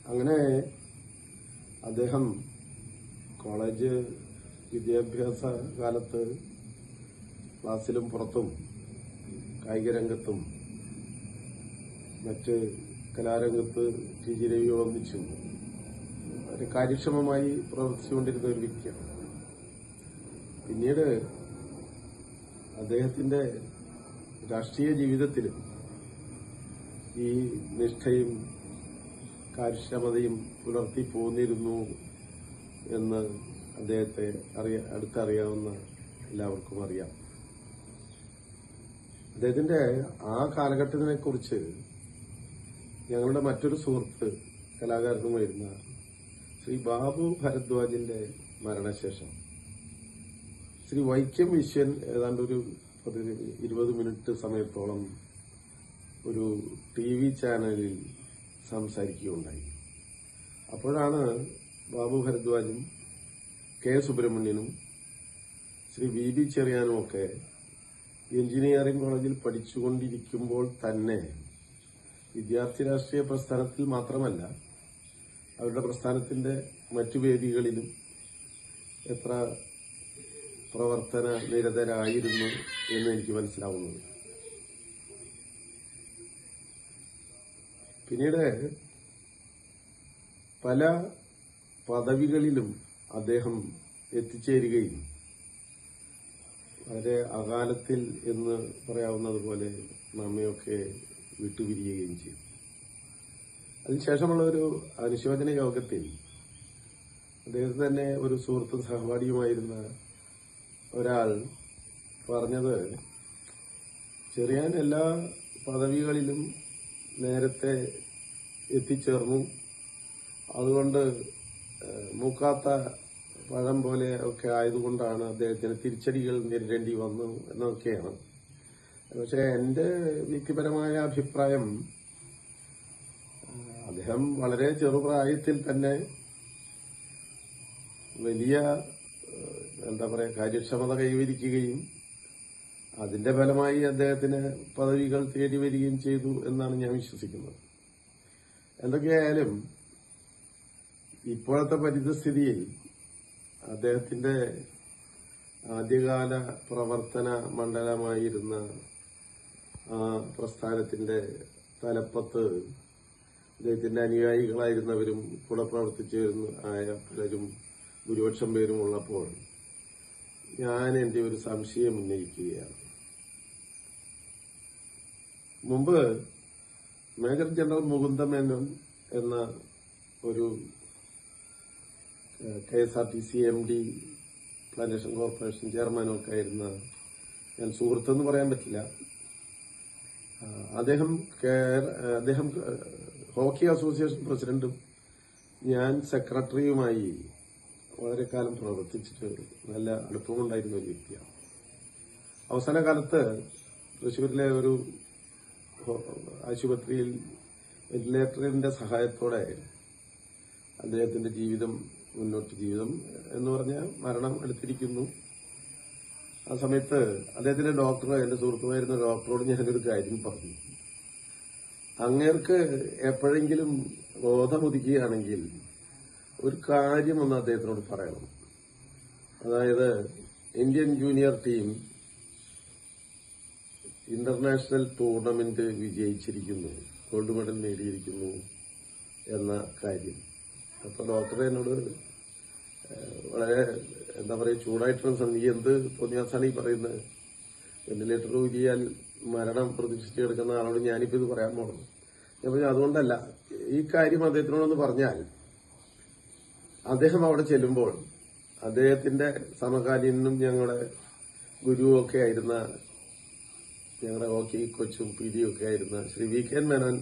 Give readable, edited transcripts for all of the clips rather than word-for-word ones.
അങ്ങനെ അദ്ദേഹം കോളേജ് വിദ്യാഭ്യാസ കാലത്ത് ക്ലാസ്സിലും പുറത്തും കായിക രംഗത്തും മറ്റ് കലാരംഗത്ത് രവിയോടൊന്നിച്ചും വളരെ കാര്യക്ഷമമായി പ്രവർത്തിച്ചുകൊണ്ടിരുന്ന ഒരു വ്യക്തിയാണ്. പിന്നീട് അദ്ദേഹത്തിന്റെ രാഷ്ട്രീയ ജീവിതത്തിലും ഈ നിഷ്ഠയും കാര്യക്ഷമതയും പുലർത്തി പോന്നിരുന്നു എന്ന് അദ്ദേഹത്തെ അടുത്തറിയാവുന്ന എല്ലാവർക്കും അറിയാം. അദ്ദേഹത്തിന്റെ ആ കാലഘട്ടത്തിനെക്കുറിച്ച് ഞങ്ങളുടെ മറ്റൊരു സുഹൃത്ത് കലാകാരനുമായിരുന്ന ശ്രീ ബാബു ഭരദ്വാജിന്റെ മരണശേഷം ശ്രീ വൈക്കം വിശ്വൻ ഏതാണ്ട് ഒരു 20 മിനിറ്റ് സമയത്തോളം ഒരു TV ചാനലിൽ സംസാരിക്കുകയുണ്ടായി. അപ്പോഴാണ് ബാബു ഭരദ്വാജും കെ സുബ്രഹ്മണ്യനും ശ്രീ VB ചെറിയാനും ഒക്കെ എഞ്ചിനീയറിംഗ് കോളേജിൽ പഠിച്ചുകൊണ്ടിരിക്കുമ്പോൾ തന്നെ വിദ്യാർത്ഥി രാഷ്ട്രീയ പ്രസ്ഥാനത്തിൽ മാത്രമല്ല അവരുടെ പ്രസ്ഥാനത്തിന്റെ മറ്റു വേദികളിലും എത്ര പ്രവർത്തന നിരതരായിരുന്നു എന്ന് എനിക്ക് മനസ്സിലാവുന്നത്. പിന്നീട് പല പദവികളിലും അദ്ദേഹം എത്തിച്ചേരുകയും വളരെ അകാലത്തിൽ എന്ന് പറയാവുന്നതുപോലെ നമ്മയൊക്കെ വിട്ടുപിരിയുകയും ചെയ്തു. അതിനുശേഷമുള്ള ഒരു അനുശോചന യോഗത്തിൽ അദ്ദേഹത്തിന് തന്നെ ഒരു സുഹൃത്തും സഹപാഠിയുമായിരുന്ന ഒരാൾ പറഞ്ഞത്, ചെറിയാൻ എല്ലാ പദവികളിലും നേരത്തെ എത്തിച്ചേർന്നു, അതുകൊണ്ട് മൂക്കാത്ത പഴം പോലെ ഒക്കെ ആയതുകൊണ്ടാണ് അദ്ദേഹത്തിന് തിരിച്ചടികൾ നേരിടേണ്ടി വന്നു എന്നൊക്കെയാണ്. പക്ഷെ എന്റെ വ്യക്തിപരമായ അഭിപ്രായം, അദ്ദേഹം വളരെ ചെറുപ്രായത്തിൽ തന്നെ വലിയ കാര്യക്ഷമത കൈവരിക്കുകയും അതിന്റെ ഫലമായി അദ്ദേഹത്തിന് പദവികൾ തേടി വരികയും ചെയ്തു എന്നാണ് ഞാൻ വിശ്വസിക്കുന്നത്. എന്തൊക്കെയായാലും ഇപ്പോഴത്തെ പരിതസ്ഥിതിയിൽ അദ്ദേഹത്തിന്റെ ആദ്യകാല പ്രവർത്തന മണ്ഡലമായിരുന്ന ആ പ്രസ്ഥാനത്തിന്റെ തലപ്പത്ത് അദ്ദേഹത്തിന്റെ അനുയായികളായിരുന്നവരും കൂടെ പ്രവർത്തിച്ചിരുന്ന പലരും ഭൂരിപക്ഷം പേരും ഉള്ളപ്പോൾ ഞാൻ എന്റെ ഒരു സംശയം ഉന്നയിക്കുകയാണ്. മുമ്പ് മേജർ ജനറൽ മുകുന്ദ മേനോൻ എന്ന ഒരു KSRTC MD പ്ലാന്റേഷൻ കോർപ്പറേഷൻ ചെയർമാനും ഒക്കെ ആയിരുന്ന, ഞാൻ സുഹൃത്തെന്ന് പറയാൻ പറ്റില്ല, അദ്ദേഹം ഹോക്കി അസോസിയേഷൻ പ്രസിഡന്റും ഞാൻ സെക്രട്ടറിയുമായി വളരെ കാലം പ്രവർത്തിച്ചിട്ട് നല്ല അടുപ്പമുണ്ടായിരുന്ന ഒരു വ്യക്തിയാണ്. അവസാന കാലത്ത് തൃശ്ശൂരിലെ ഒരു ആശുപത്രിയിൽ വെന്റിലേറ്ററിന്റെ സഹായത്തോടെ അദ്ദേഹത്തിന്റെ ജീവിതം എന്ന് പറഞ്ഞാൽ മരണം അടുത്തിരിക്കുന്നു. ആ സമയത്ത് അദ്ദേഹത്തിന്റെ ഡോക്ടർ, എന്റെ സുഹൃത്തുമായിരുന്ന ഡോക്ടറോട് ഞാനൊരു കാര്യം പറഞ്ഞു, അങ്ങേർക്ക് എപ്പോഴെങ്കിലും ബോധമുദിക്കുകയാണെങ്കിൽ ഒരു കാര്യം ഒന്ന് അദ്ദേഹത്തിനോട് പറയണം. അതായത് Indian junior team international tournament വിജയിച്ചിരിക്കുന്നു, ഗോൾഡ് മെഡൽ നേടിയിരിക്കുന്നു എന്ന കാര്യം. അപ്പൊ ഡോക്ടർ എന്നോട് വളരെ ചൂടായിട്ടുള്ള നീ എന്ത് തോന്നിയാസാണ് ഈ പറയുന്നത്, വെന്റിലേറ്റർ ഊരിയാൽ മരണം പ്രതീക്ഷിച്ച് കിടക്കുന്ന ആളോട് ഞാനിപ്പോ ഇത് പറയാൻ പോകുന്നു. ഞാൻ പറഞ്ഞു അതുകൊണ്ടല്ല, ഈ കാര്യം അദ്ദേഹത്തിനോടൊന്ന് പറഞ്ഞാൽ അദ്ദേഹം അവിടെ ചെല്ലുമ്പോൾ അദ്ദേഹത്തിന്റെ സമകാലീനും ഞങ്ങളുടെ ഗുരുവും ഒക്കെ ആയിരുന്ന, ഞങ്ങളുടെ ഹോക്കി കൊച്ചും പീഡിയും ഒക്കെ ആയിരുന്ന ശ്രീ VK മേനോൻ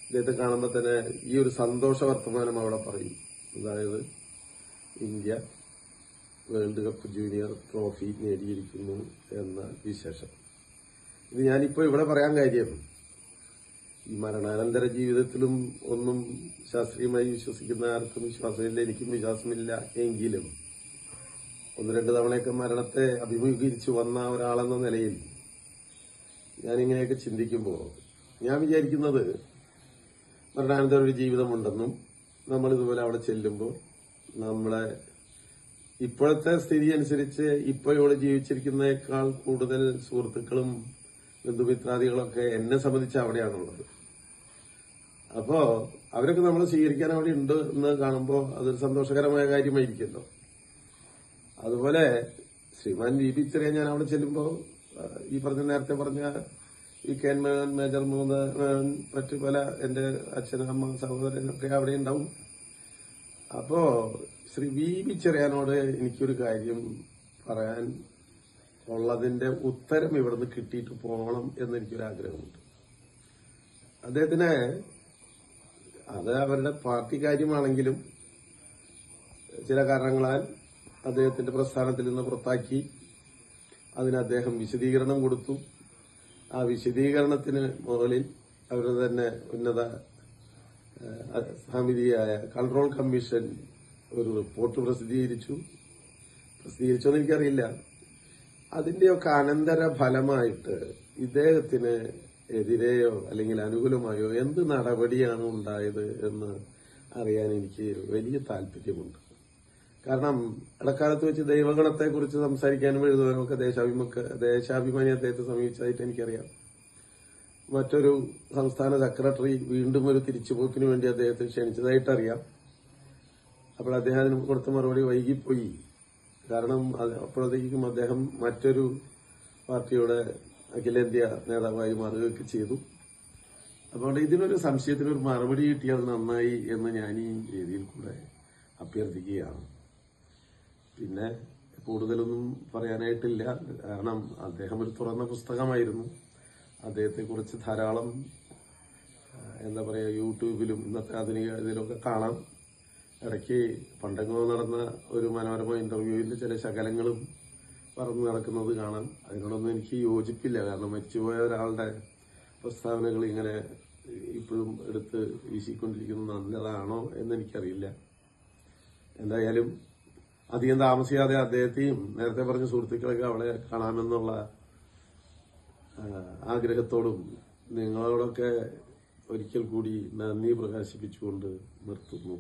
അദ്ദേഹത്തെ കാണുമ്പോൾ തന്നെ ഈ ഒരു സന്തോഷ വർത്തമാനം അവിടെ പറയും. അതായത് India world cup junior trophy നേടിയിരിക്കുന്നു എന്ന വിശേഷം. ഇത് ഞാനിപ്പോ ഇവിടെ പറയാൻ കാര്യം, ഈ മരണാനന്തര ജീവിതത്തിലും ഒന്നും ശാസ്ത്രീയമായി വിശ്വസിക്കുന്ന ആർക്കും വിശ്വാസമില്ല, എനിക്കും വിശ്വാസമില്ല. എങ്കിലും 1-2 തവണയൊക്കെ മരണത്തെ അഭിമുഖീകരിച്ചു വന്ന ഒരാളെന്ന നിലയിൽ ഞാനിങ്ങനെയൊക്കെ ചിന്തിക്കുമ്പോൾ ഞാൻ വിചാരിക്കുന്നത്, മരണാനന്തര ഒരു ജീവിതമുണ്ടെന്നും നമ്മൾ ഇതുപോലെ അവിടെ ചെല്ലുമ്പോൾ നമ്മളെ ഇപ്പോഴത്തെ സ്ഥിതി അനുസരിച്ച് ഇപ്പോൾ ഇവിടെ ജീവിച്ചിരിക്കുന്നതിനേക്കാൾ കൂടുതൽ സുഹൃത്തുക്കളും ബന്ധുമിത്രാദികളൊക്കെ എന്നെ സംബന്ധിച്ച് അവിടെയാണുള്ളത്. അപ്പോ അവരൊക്കെ നമ്മൾ സ്വീകരിക്കാൻ അവിടെ ഉണ്ട് എന്ന് കാണുമ്പോൾ അതൊരു സന്തോഷകരമായ കാര്യമായിരിക്കുമല്ലോ. അതുപോലെ ശ്രീമാൻ വി പി ചെറിയ ഞാൻ അവിടെ ചെല്ലുമ്പോൾ ഈ നേരത്തെ പറഞ്ഞ ഈ കെ എൻ മേജർ മറ്റു പല എന്റെ അച്ഛനമ്മ സഹോദരനൊക്കെ അവിടെ ഉണ്ടാവും. അപ്പോ ശ്രീ വി പി ചെറിയാനോട് എനിക്കൊരു കാര്യം പറയാൻ ഉള്ളതിന്റെ ഉത്തരം ഇവിടുന്ന് കിട്ടിയിട്ട് പോകണം എന്നെനിക്കൊരാഗ്രഹമുണ്ട്. അദ്ദേഹത്തിന് അത് അവരുടെ പാർട്ടി കാര്യമാണെങ്കിലും ചില കാരണങ്ങളാൽ അദ്ദേഹത്തിന്റെ പ്രസ്ഥാനത്തിൽ നിന്ന് പുറത്താക്കി. അതിന് അദ്ദേഹം വിശദീകരണം കൊടുത്തു. ആ വിശദീകരണത്തിന് മുകളിൽ അവരുടെ തന്നെ ഉന്നത സമിതിയായ കൺട്രോൾ കമ്മീഷൻ ഒരു റിപ്പോർട്ട് പ്രസിദ്ധീകരിച്ചോന്ന് എനിക്കറിയില്ല. അതിന്റെയൊക്കെ അനന്തര ഫലമായിട്ട് ഇദ്ദേഹത്തിന് എതിരെയോ അല്ലെങ്കിൽ അനുകൂലമായോ എന്ത് നടപടിയാണ് ഉണ്ടായത് എന്ന് അറിയാൻ എനിക്ക് വലിയ താല്പര്യമുണ്ട്. കാരണം ഇടക്കാലത്ത് വെച്ച് ദൈവഗണത്തെക്കുറിച്ച് സംസാരിക്കാനും എഴുതുവാനും ഒക്കെ ദേശാഭിമാനി അദ്ദേഹത്തെ സമീപിച്ചതായിട്ട് എനിക്കറിയാം. മറ്റൊരു സംസ്ഥാന സെക്രട്ടറി വീണ്ടും ഒരു തിരിച്ചുപോക്കിന് വേണ്ടി അദ്ദേഹത്തെ ക്ഷണിച്ചതായിട്ടറിയാം. അപ്പോൾ അദ്ദേഹം അതിന് കൊടുത്ത മറുപടി വൈകിപ്പോയി. കാരണം അപ്പോഴത്തേക്കും അദ്ദേഹം മറ്റൊരു പാർട്ടിയുടെ അഖിലേന്ത്യാ നേതാവായി മാറുകയൊക്കെ ചെയ്തു. അതുകൊണ്ട് ഇതിനൊരു സംശയത്തിനൊരു മറുപടി കിട്ടിയാൽ നന്നായി എന്ന് ഞാൻ ഈ വേദിയിൽ കൂടെ അഭ്യർത്ഥിക്കുകയാണ്. പിന്നെ കൂടുതലൊന്നും പറയാനായിട്ടില്ല. കാരണം അദ്ദേഹം ഒരു തുറന്ന പുസ്തകമായിരുന്നു. അദ്ദേഹത്തെക്കുറിച്ച് ധാരാളം യൂട്യൂബിലും ഇന്നത്തെ ആധുനിക ഇതിലൊക്കെ കാണാം. ഇടയ്ക്ക് പണ്ടെങ്ങോ നടന്ന ഒരു മനോരമ ഇന്റർവ്യൂവിന്റെ ചില ശകലങ്ങളും പറന്നു നടക്കുന്നത് കാണാം. അതിനോടൊന്നും എനിക്ക് യോജിപ്പില്ല. കാരണം മരിച്ചുപോയ ഒരാളുടെ പ്രസ്താവനകൾ ഇങ്ങനെ ഇപ്പോഴും എടുത്ത് വീശിക്കൊണ്ടിരിക്കുന്നത് നല്ലതാണോ എന്നെനിക്കറിയില്ല. എന്തായാലും അധികം താമസിയാതെ അദ്ദേഹത്തെയും നേരത്തെ പറഞ്ഞ സുഹൃത്തുക്കളൊക്കെ അവിടെ കാണാമെന്നുള്ള ആഗ്രഹത്തോടും നിങ്ങളോടൊക്കെ ഒരിക്കൽ കൂടി നന്ദി പ്രകാശിപ്പിച്ചുകൊണ്ട് നിർത്തുന്നു.